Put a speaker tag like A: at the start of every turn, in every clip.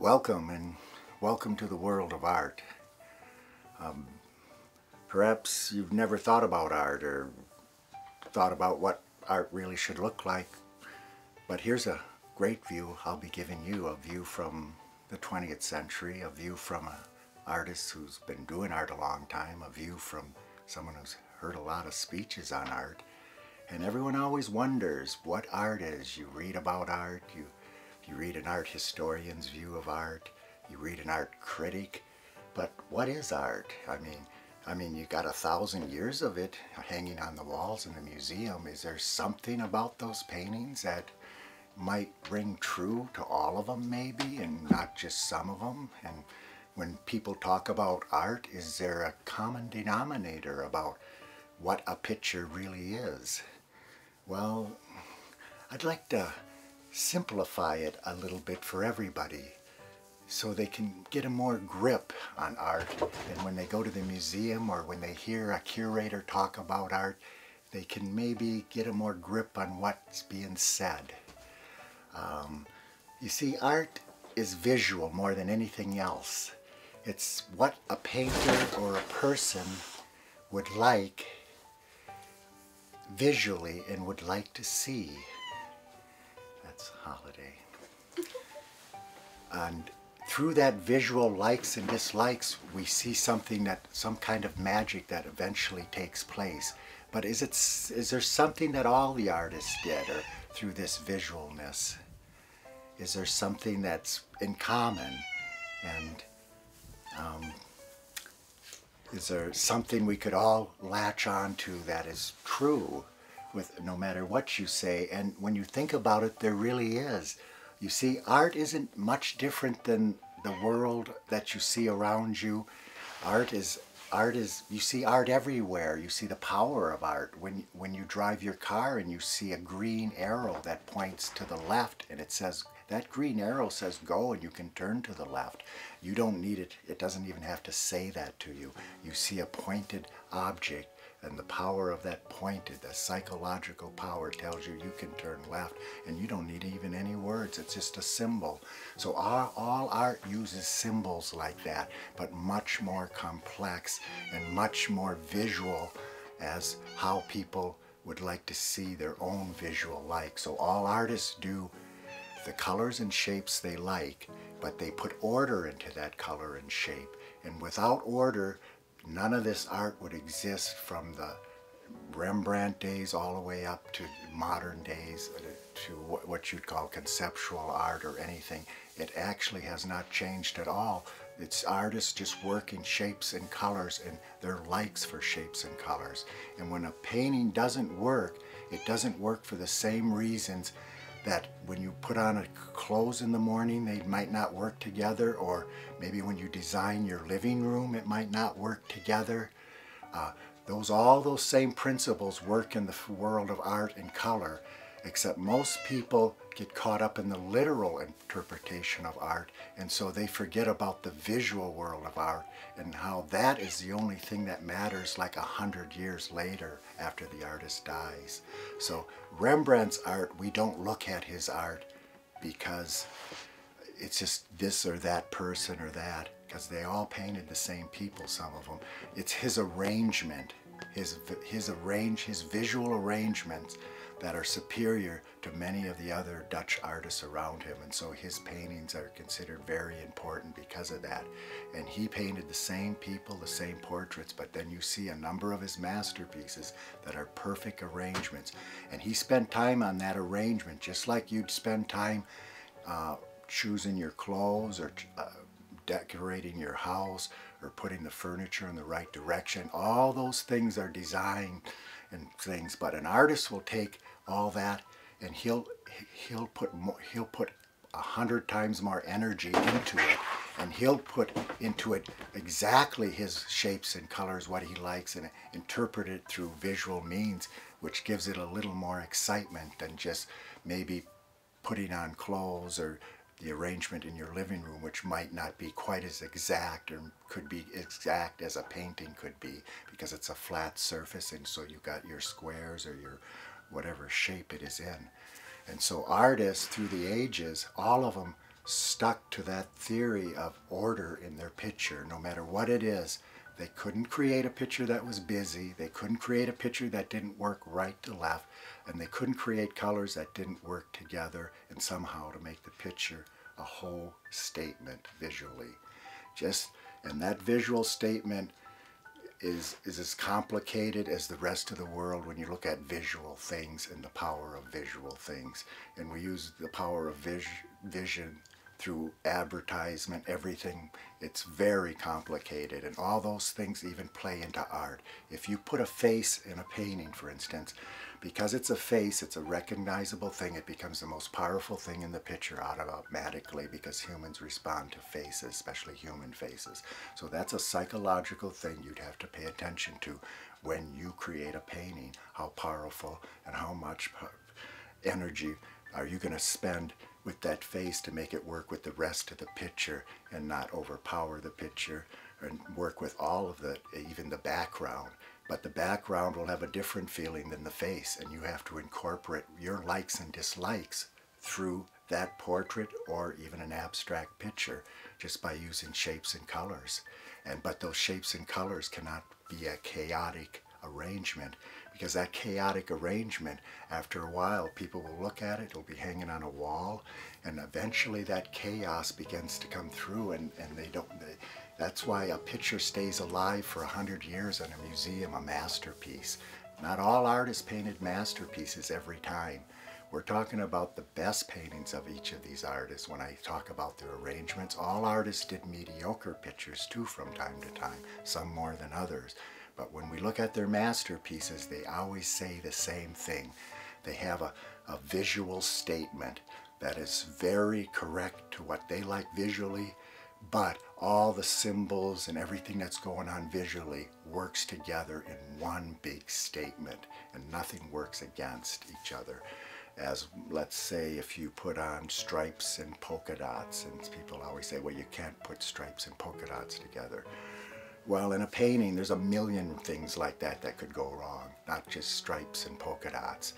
A: Welcome and welcome to the world of art. Perhaps you've never thought about art or thought about what art really should look like, but here's a great view I'll be giving you, a view from the 20th century, a view from an artist who's been doing art a long time, a view from someone who's heard a lot of speeches on art. And everyone always wonders what art is. You read about art, you read an art historian's view of art, you read an art critic, but what is art? I mean, you got 1,000 years of it hanging on the walls in the museum. Is there something about those paintings that might ring true to all of them maybe, and not just some of them? And when people talk about art, is there a common denominator about what a picture really is? Well, I'd like to simplify it a little bit for everybody so they can get a more grip on art, and when they go to the museum or when they hear a curator talk about art, they can maybe get a more grip on what's being said. You see, art is visual more than anything else. It's what a painter or a person would like visually and would like to see. That's holiday. And through that visual likes and dislikes, we see something that, some kind of magic that eventually takes place. But is there something that all the artists did, or through this visualness? Is there something that's in common? And is there something we could all latch on to that is true, with no matter what you say? And when you think about it, there really is. You see, art isn't much different than the world that you see around you. You see art everywhere. You see the power of art when you drive your car and you see a green arrow that points to the left, and it says, that green arrow says go, and you can turn to the left. You don't need it. It doesn't even have to say that to you. You see a pointed object, and the power of that pointed, the psychological power, tells you you can turn left, and you don't need even any words. It's just a symbol. So all art uses symbols like that, but much more complex and much more visual as how people would like to see their own visual like. So all artists do the colors and shapes they like, but they put order into that color and shape. And without order, none of this art would exist, from the Rembrandt days all the way up to modern days, to what you'd call conceptual art or anything. It actually has not changed at all. It's artists just working shapes and colors and their likes for shapes and colors. And when a painting doesn't work, it doesn't work for the same reasons that when you put on clothes in the morning, they might not work together, or maybe when you design your living room, it might not work together. All those same principles work in the world of art and color, except most people get caught up in the literal interpretation of art, and so they forget about the visual world of art and how that is the only thing that matters, like 100 years later after the artist dies. So Rembrandt's art, we don't look at his art because it's just this or that person or that, because they all painted the same people, some of them. It's his arrangement, his visual arrangements that are superior to many of the other Dutch artists around him, and so his paintings are considered very important because of that. And he painted the same people, the same portraits, but then you see a number of his masterpieces that are perfect arrangements, and he spent time on that arrangement, just like you'd spend time choosing your clothes, or decorating your house, or putting the furniture in the right direction. All those things are design and things, but an artist will take all that and he'll put 100 times more energy into it, and he'll put into it exactly his shapes and colors, what he likes, and interpret it through visual means, which gives it a little more excitement than just maybe putting on clothes or the arrangement in your living room, which might not be quite as exact, or could be exact as a painting could be, because it's a flat surface, and so you've got your squares or your whatever shape it is in. And so artists through the ages, all of them stuck to that theory of order in their picture, no matter what it is. They couldn't create a picture that was busy. They couldn't create a picture that didn't work right to left. And they couldn't create colors that didn't work together and somehow to make the picture a whole statement visually. And that visual statement is as complicated as the rest of the world when you look at visual things and the power of visual things. And we use the power of vision through advertisement, everything. It's very complicated, and all those things even play into art. If you put a face in a painting, for instance, because it's a face, it's a recognizable thing, it becomes the most powerful thing in the picture automatically, because humans respond to faces, especially human faces. So that's a psychological thing you'd have to pay attention to when you create a painting. How powerful and how much energy are you going to spend with that face to make it work with the rest of the picture and not overpower the picture, and work with all of the, even the background. But the background will have a different feeling than the face, and you have to incorporate your likes and dislikes through that portrait or even an abstract picture just by using shapes and colors. But those shapes and colors cannot be a chaotic arrangement, because that chaotic arrangement, after a while, people will look at it, it'll be hanging on a wall, and eventually that chaos begins to come through, and that's why a picture stays alive for 100 years in a museum, a masterpiece. Not all artists painted masterpieces every time. We're talking about the best paintings of each of these artists. When I talk about their arrangements, all artists did mediocre pictures too from time to time, some more than others. But when we look at their masterpieces, they always say the same thing. They have a visual statement that is very correct to what they like visually, but all the symbols and everything that's going on visually works together in one big statement, and nothing works against each other. As, let's say, if you put on stripes and polka dots, and people always say, well, you can't put stripes and polka dots together. Well, in a painting, there's a million things like that that could go wrong, not just stripes and polka dots.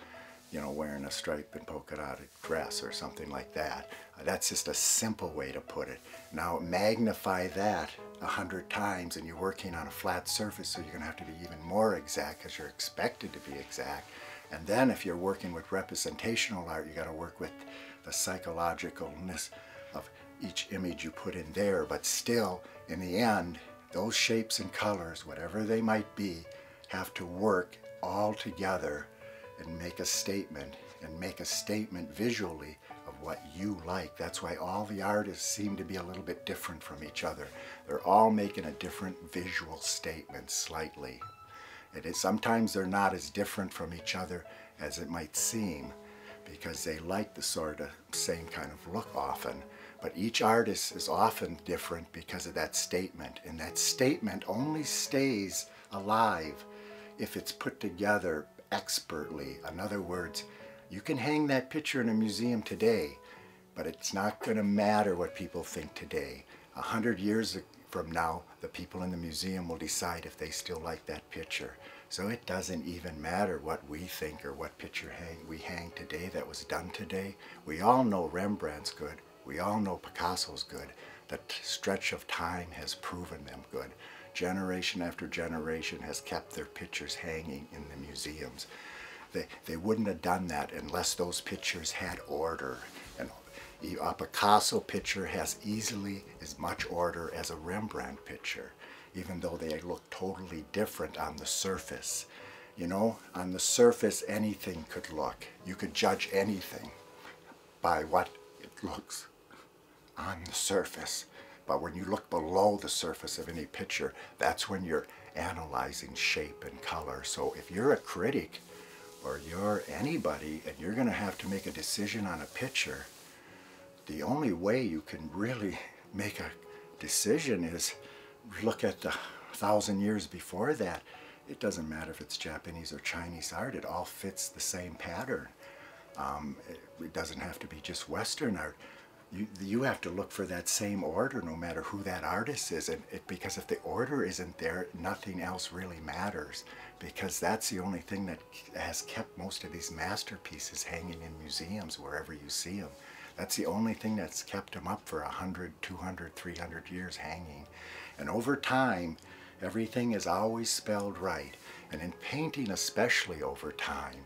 A: You know, wearing a stripe and polka dotted dress or something like that. That's just a simple way to put it. Now magnify that 100 times, and you're working on a flat surface, so you're going to have to be even more exact because you're expected to be exact. And then if you're working with representational art, you got to work with the psychologicalness of each image you put in there. But still, in the end, those shapes and colors, whatever they might be, have to work all together and make a statement visually of what you like. That's why all the artists seem to be a little bit different from each other. They're all making a different visual statement slightly. Sometimes they're not as different from each other as it might seem, because they like the sort of same kind of look often. But each artist is often different because of that statement, and that statement only stays alive if it's put together expertly. In other words, you can hang that picture in a museum today, but it's not going to matter what people think today. 100 years from now, the people in the museum will decide if they still like that picture. So it doesn't even matter what we think or what picture we hang today that was done today. We all know Rembrandt's good. We all know Picasso's good. The stretch of time has proven them good. Generation after generation has kept their pictures hanging in the museums. They wouldn't have done that unless those pictures had order. And a Picasso picture has easily as much order as a Rembrandt picture, even though they look totally different on the surface. You know, on the surface anything could look. You could judge anything by what it looks on the surface. But when you look below the surface of any picture, that's when you're analyzing shape and color. So if you're a critic or you're anybody and you're going to have to make a decision on a picture, the only way you can really make a decision is look at the 1,000 years before that. It doesn't matter if it's Japanese or Chinese art, it all fits the same pattern. It doesn't have to be just Western art. You have to look for that same order no matter who that artist is, because if the order isn't there, nothing else really matters, because that's the only thing that has kept most of these masterpieces hanging in museums wherever you see them. That's the only thing that's kept them up for 100, 200, 300 years hanging. And over time, everything is always spelled right. And in painting especially over time,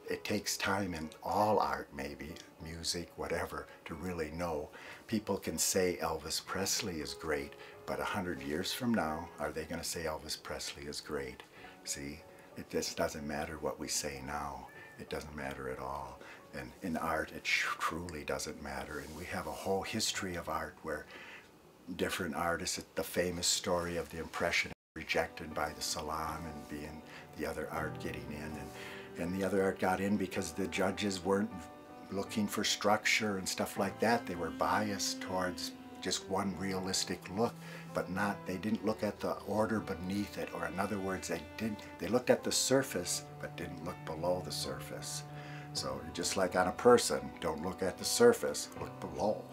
A: it takes time in all art, maybe, music, whatever, to really know. People can say Elvis Presley is great, but 100 years from now, are they going to say Elvis Presley is great? See, it just doesn't matter what we say now. It doesn't matter at all. And in art, it truly doesn't matter. And we have a whole history of art where different artists, the famous story of the Impression rejected by the Salon and being the other art getting in. And the other art got in because the judges weren't looking for structure and stuff like that. They were biased towards just one realistic look, but they didn't look at the order beneath it, or in other words, they looked at the surface, but didn't look below the surface. So just like on a person, don't look at the surface, look below.